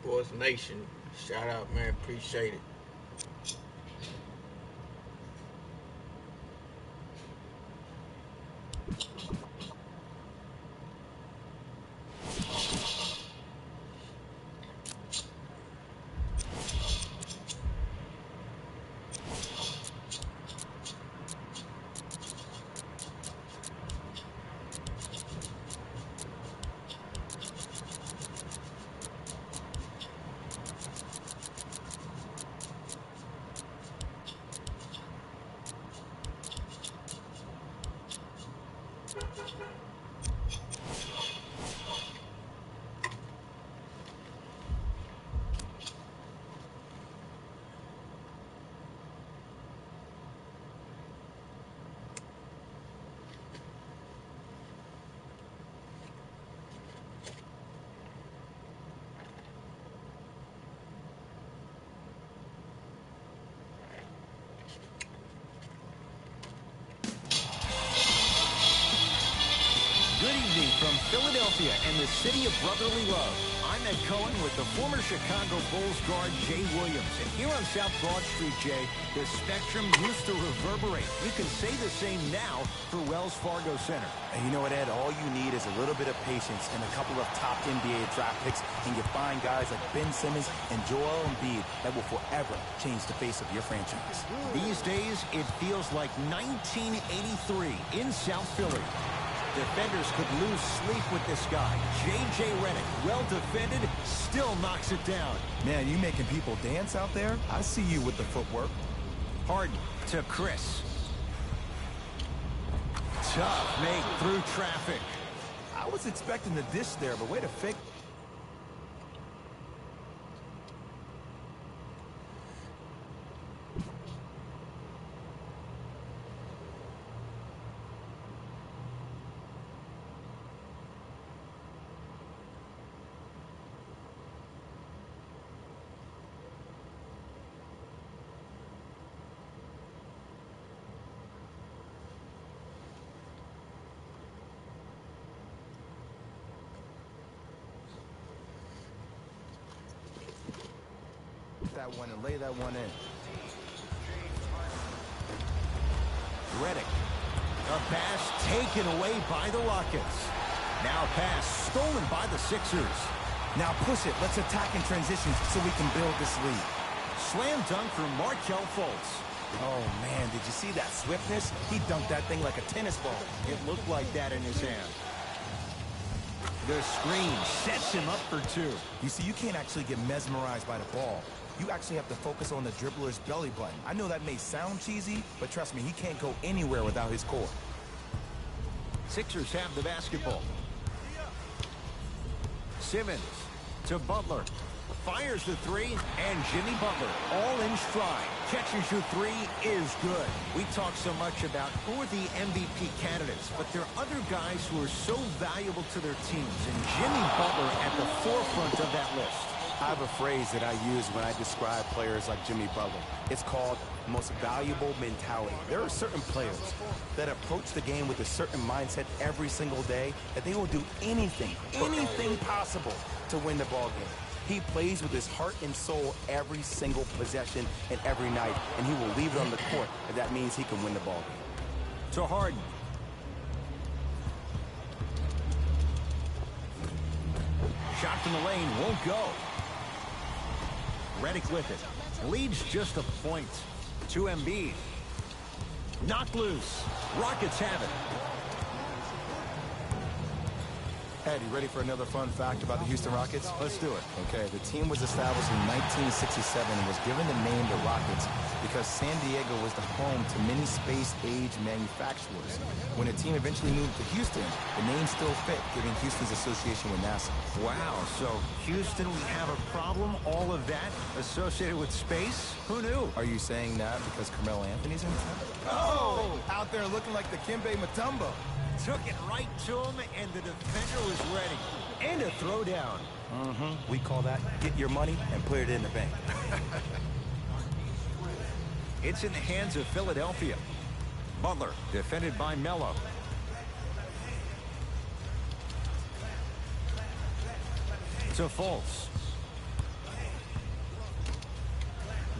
Sports Nation. Shout out, man. Appreciate it. From Philadelphia and the city of brotherly love, I'm Ed Cohen with the former Chicago Bulls guard Jay Williams. And here on South Broad Street, Jay, the spectrum used to reverberate. You can say the same now for Wells Fargo Center. And you know what, Ed? All you need is a little bit of patience and a couple of top NBA draft picks, and you find guys like Ben Simmons and Joel Embiid that will forever change the face of your franchise. These days, it feels like 1983 in South Philly. Defenders could lose sleep with this guy. J.J. Redick, well defended, still knocks it down. Man, you making people dance out there? I see you with the footwork. Harden to Chris. Tough make through traffic. I was expecting the dish there, but way to fake. That one and lay that one in. Redick. A pass taken away by the Rockets. Now pass stolen by the Sixers. Now push it. Let's attack in transition so we can build this lead. Slam dunk for Markelle Fultz. Oh, man, did you see that swiftness? He dunked that thing like a tennis ball. It looked like that in his hand. The screen sets him up for two. You see, you can't actually get mesmerized by the ball. You actually have to focus on the dribbler's belly button. I know that may sound cheesy, but trust me, he can't go anywhere without his core. Sixers have the basketball. Simmons to Butler. Fires the three, and Jimmy Butler all in stride. Catches your three is good. We talk so much about who are the MVP candidates, but there are other guys who are so valuable to their teams, and Jimmy Butler at the forefront of that list. I have a phrase that I use when I describe players like Jimmy Butler. It's called most valuable mentality. There are certain players that approach the game with a certain mindset every single day that they will do anything possible to win the ball game. He plays with his heart and soul every single possession and every night, and he will leave it on the court if that means he can win the ball game. To Harden. Shot from the lane won't go. Redick with it. Leads just a point. To Embiid. Knocked loose. Rockets have it. Ed, you ready for another fun fact about the Houston Rockets? Let's do it. Okay, the team was established in 1967 and was given the name the Rockets because San Diego was the home to many space-age manufacturers. When the team eventually moved to Houston, the name still fit, giving Houston's association with NASA. Wow, so Houston, we have a problem, all of that associated with space? Who knew? Are you saying that because Carmelo Anthony's in town? Oh! Out there looking like the Kimbe Mutombo. Took it right to him, and the defender was ready. And a throwdown. We call that get your money and put it in the bank. It's in the hands of Philadelphia. Butler, defended by Melo. To Fultz.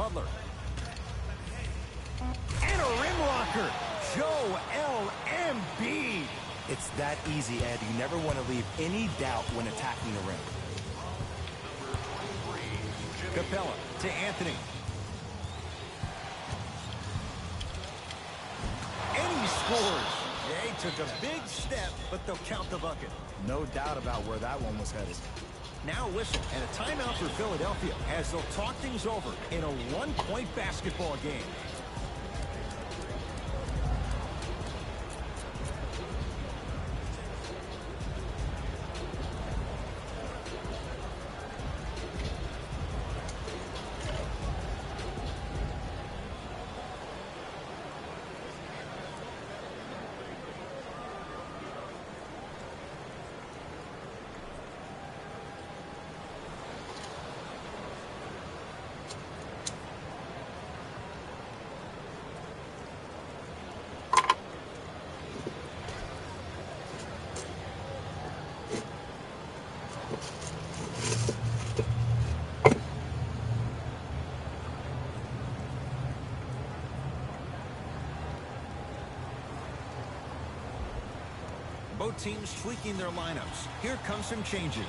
Butler. And a rim rocker. Joel Embiid. It's that easy, Ed. You never want to leave any doubt when attacking the rim. Capella to Anthony. And he scores. They took a big step, but they'll count the bucket. No doubt about where that one was headed. Now a whistle and a timeout for Philadelphia as they'll talk things over in a one-point basketball game. Both teams tweaking their lineups. Here come some changes.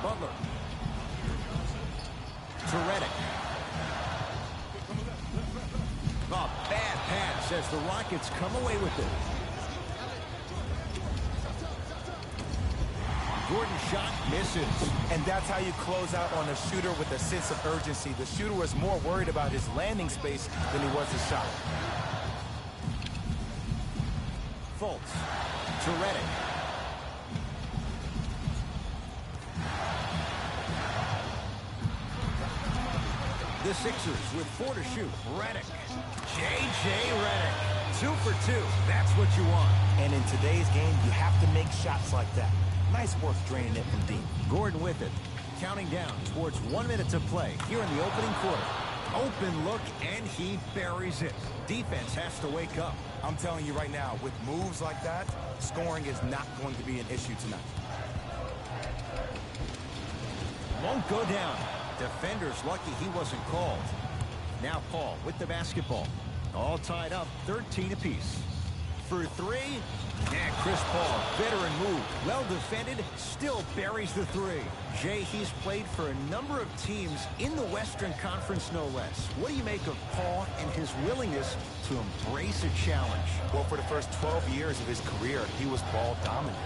Butler. To Redick. A bad pass as the Rockets come away with it. Gordon's shot misses. And that's how you close out on a shooter with a sense of urgency. The shooter was more worried about his landing space than he was his shot. Fultz to Redick. The Sixers with 4 to shoot. Redick. J.J. Redick. 2 for 2. That's what you want. And in today's game, you have to make shots like that. Nice work draining it from deep. Gordon with it. Counting down towards 1 minute to play here in the opening quarter. Open look, and he buries it. Defense has to wake up. I'm telling you right now, with moves like that, scoring is not going to be an issue tonight. Won't go down. Defender's lucky he wasn't called. Now Paul with the basketball. All tied up, 13 apiece. For 3, and Chris Paul, veteran move, well defended, still buries the 3. Jay, he's played for a number of teams in the Western Conference, no less. What do you make of Paul and his willingness to embrace a challenge? Well, for the first 12 years of his career, he was ball dominant.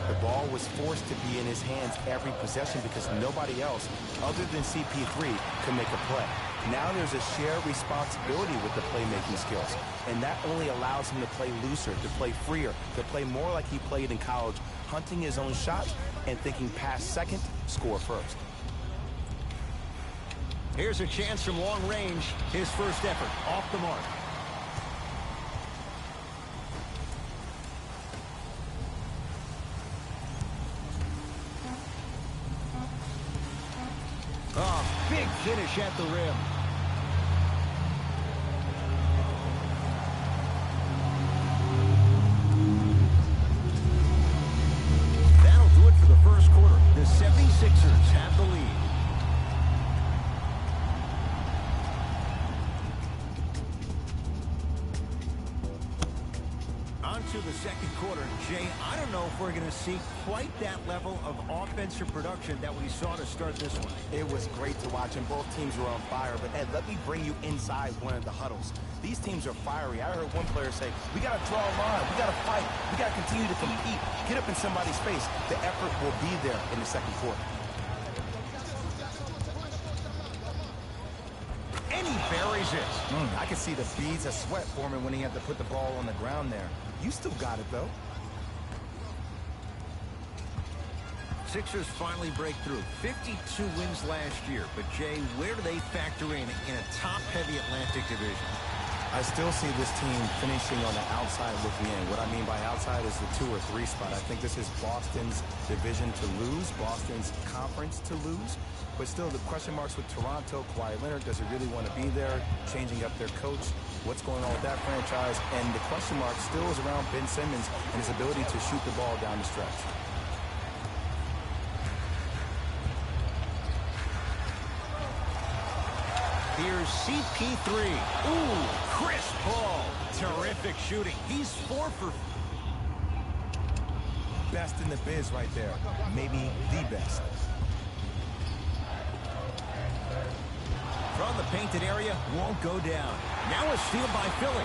The ball was forced to be in his hands every possession because nobody else, other than CP3, could make a play. Now there's a shared responsibility with the playmaking skills, and that only allows him to play looser, to play freer, to play more like he played in college, hunting his own shots and thinking pass second, score first. Here's a chance from long range. His first effort off the mark. Oh, big finish at the rim. That'll do it for the first quarter. The 76ers have the lead. On to the second quarter. Jay, I don't know if we're going to see quite that level of offensive production that we saw to start this one. It was great to watch, and both teams were on fire. But, Ed, let me bring you inside one of the huddles. These teams are fiery. I heard one player say, we got to draw a line. We got to fight. We got to continue to compete. Get up in somebody's face. The effort will be there in the second quarter. And he buries it. I could see the beads of sweat forming when he had to put the ball on the ground there. You still got it, though. Sixers finally break through. 52 wins last year. But, Jay, where do they factor in a top-heavy Atlantic division? I still see this team finishing on the outside looking in. What I mean by outside is the 2 or 3 spot. I think this is Boston's division to lose, Boston's conference to lose. But still, the question marks with Toronto, Kawhi Leonard, does he really want to be there? Changing up their coach. What's going on with that franchise? And the question mark still is around Ben Simmons and his ability to shoot the ball down the stretch. Here's CP3. Ooh, crisp ball. Terrific shooting. He's 4 for... Best in the biz right there. Maybe the best. From the painted area, won't go down. Now a steal by Philly.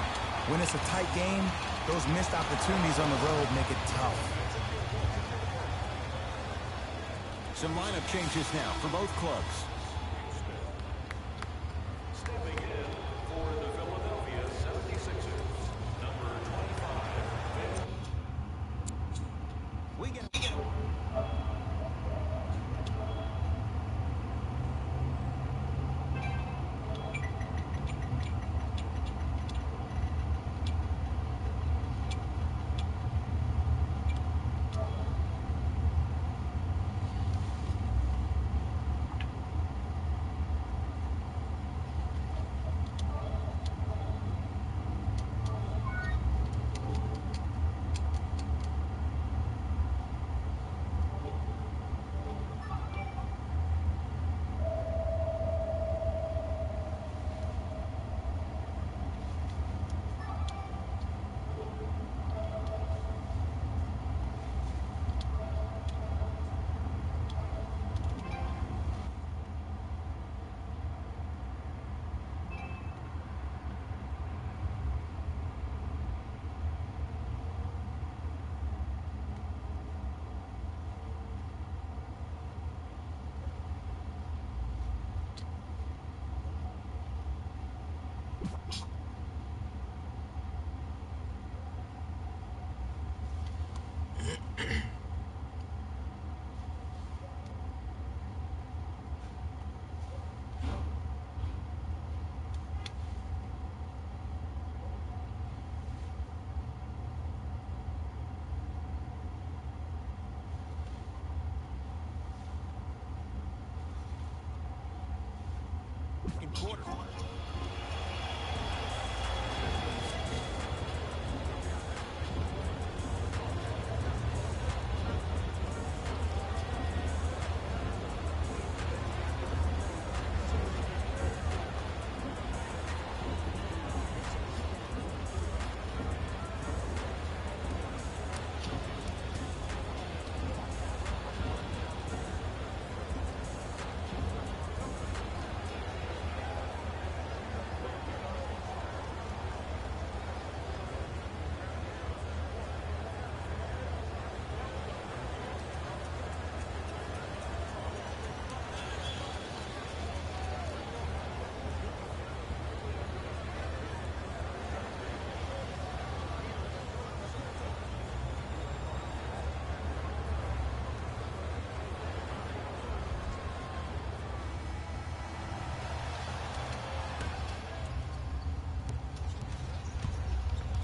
When it's a tight game, those missed opportunities on the road make it tough. Some lineup changes now for both clubs. Stepping in for the Philadelphia 76ers, number 25. We get quarter.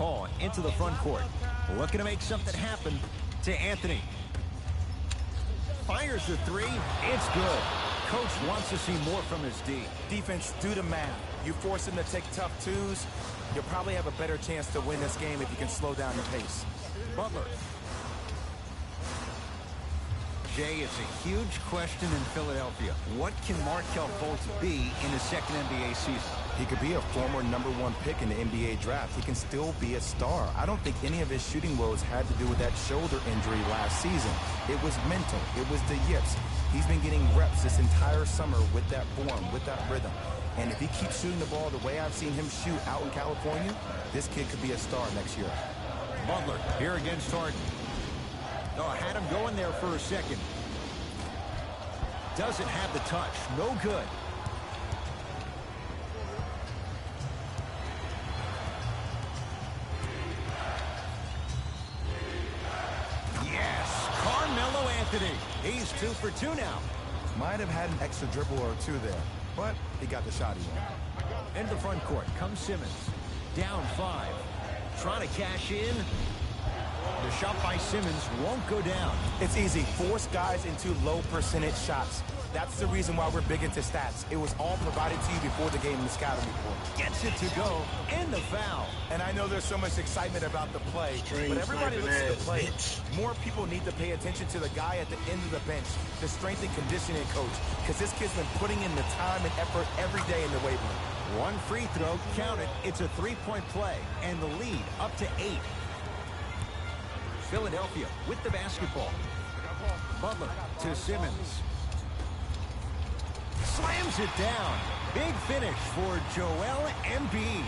Paul into the front court. Looking to make something happen to Anthony. Fires the three. It's good. Coach wants to see more from his D. Defense, do the math. You force him to take tough twos, you'll probably have a better chance to win this game if you can slow down the pace. Butler. Jay, it's a huge question in Philadelphia. What can Markelle Fultz be in his second NBA season? He could be a former #1 pick in the NBA draft. He can still be a star. I don't think any of his shooting woes had to do with that shoulder injury last season. It was mental. It was the yips. He's been getting reps this entire summer with that form, with that rhythm. And if he keeps shooting the ball the way I've seen him shoot out in California, this kid could be a star next year. Butler here against Harden. Oh, had him going there for a second. Doesn't have the touch. No good. Yes, Carmelo Anthony. He's 2 for 2 now. Might have had an extra dribble or two there, but he got the shot he wanted. Into the front court comes Simmons. Down 5. Trying to cash in. The shot by Simmons won't go down. It's easy. Force guys into low percentage shots. That's the reason why we're big into stats. It was all provided to you before the game in the scouting report. Gets it to go. And the foul. And I know there's so much excitement about the play, but everybody looks at the play. More people need to pay attention to the guy at the end of the bench, the strength and conditioning coach, because this kid's been putting in the time and effort every day in the weight room. One free throw, count it. It's a three-point play, and the lead up to 8. Philadelphia with the basketball. Butler to Simmons. Slams it down. Big finish for Joel Embiid.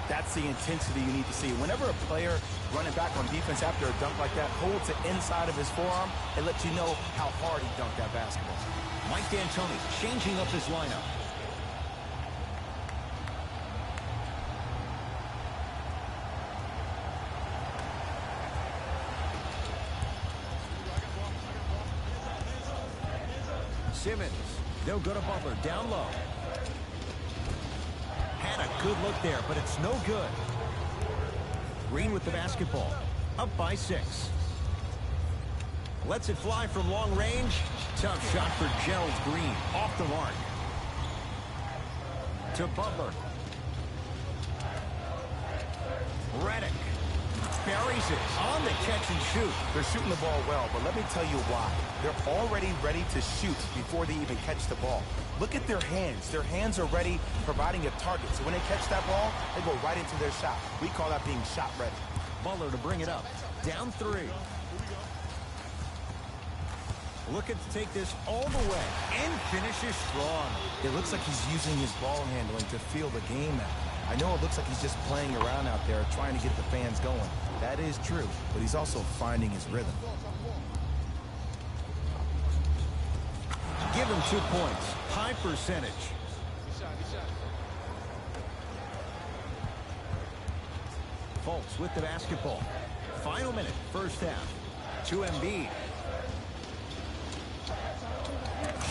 That's the intensity you need to see. Whenever a player running back on defense after a dunk like that holds it inside of his forearm, it lets you know how hard he dunked that basketball. Mike D'Antoni changing up his lineup. Simmons, they'll go to Butler, down low. Had a good look there, but it's no good. Green with the basketball, up by 6. Lets it fly from long range. Tough shot for Gerald Green, off the mark. To Butler. Redick buries it on the catch and shoot. They're shooting the ball well, but let me tell you why. They're already ready to shoot before they even catch the ball. Look at their hands. Their hands are ready, providing a target. So when they catch that ball, they go right into their shot. We call that being shot ready. Butler to bring it up. Down 3. Looking to take this all the way and finishes strong. It looks like he's using his ball handling to feel the game out. I know it looks like he's just playing around out there trying to get the fans going. That is true, but he's also finding his rhythm. Give him 2 points. High percentage. Fultz with the basketball. Final minute, first half. To Embiid.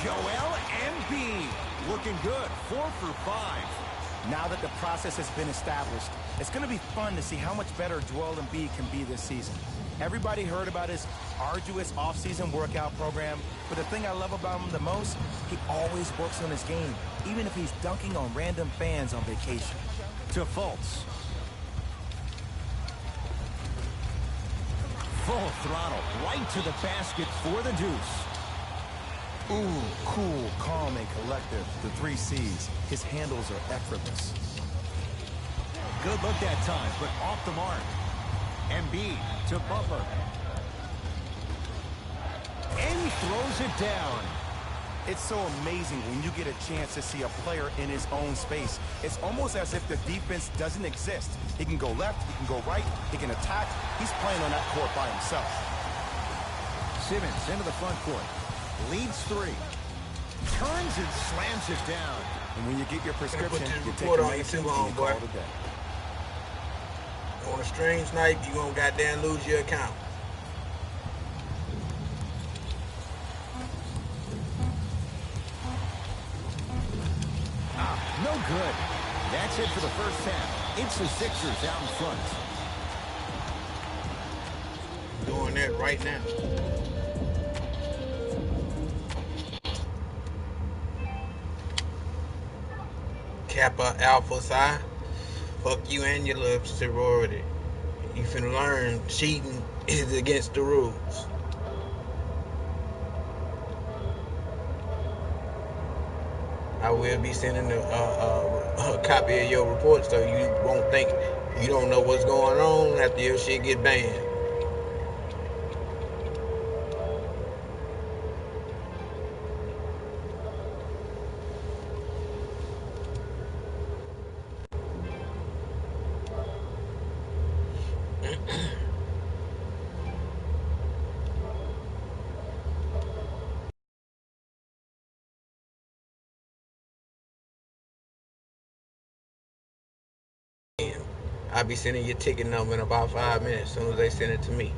Joel Embiid. Looking good. 4 for 5. Now that the process has been established, it's going to be fun to see how much better Joel Embiid can be this season. Everybody heard about his arduous offseason workout program, but the thing I love about him the most, he always works on his game, even if he's dunking on random fans on vacation. To Fultz. Full throttle, right to the basket for the deuce. Ooh, cool, calm, and collective. The 3 C's. His handles are effortless. Good look that time, but off the mark. Embiid to Butler. And he throws it down. It's so amazing when you get a chance to see a player in his own space. It's almost as if the defense doesn't exist. He can go left, he can go right, he can attack. He's playing on that court by himself. Simmons into the front court. Leads 3. Turns and slams it down. And when you get your prescription, you take report your on medicine you too, and you call homeboy. it a day. On a strange night, you gonna goddamn lose your account. No good. That's it for the first half. It's the Sixers out in front. Doing that right now. Kappa Alpha Psi. Fuck you and your little sorority. You finna learn cheating is against the rules. I will be sending a copy of your report so you won't think you don't know what's going on after your shit get banned. I'll be sending your ticket number in about 5 minutes as soon as they send it to me.